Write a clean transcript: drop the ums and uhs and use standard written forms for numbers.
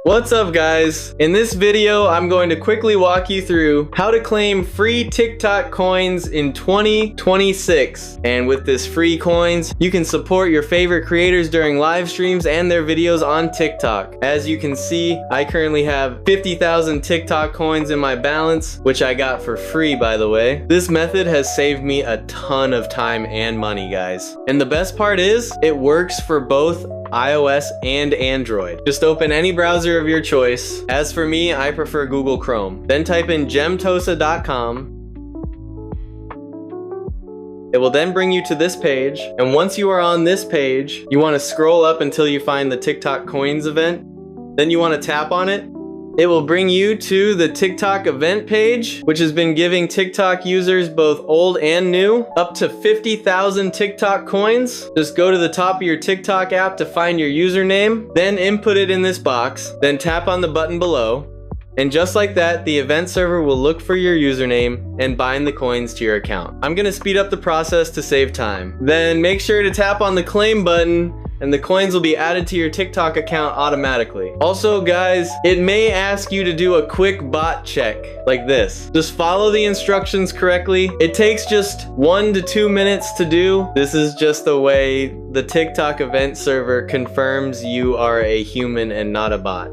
What's up guys? In this video, I'm going to quickly walk you through how to claim free TikTok coins in 2026. And with this free coins, you can support your favorite creators during live streams and their videos on TikTok. As you can see, I currently have 50,000 TikTok coins in my balance, which I got for free by the way. This method has saved me a ton of time and money, guys. And the best part is, it works for both iOS and Android. Just open any browser of your choice. As for me, I prefer Google Chrome. Then type in gemtosa.com. It will then bring you to this page, and once you are on this page, you want to scroll up until you find the TikTok coins event. Then you want to tap on it. It will bring you to the TikTok event page, which has been giving TikTok users, both old and new, up to 50,000 TikTok coins. Just go to the top of your TikTok app to find your username, then input it in this box, then tap on the button below. And just like that, the event server will look for your username and bind the coins to your account. I'm gonna speed up the process to save time. Then make sure to tap on the claim button and the coins will be added to your TikTok account automatically. Also guys, it may ask you to do a quick bot check like this. Just follow the instructions correctly. It takes just 1 to 2 minutes to do. This is just the way the TikTok event server confirms you are a human and not a bot.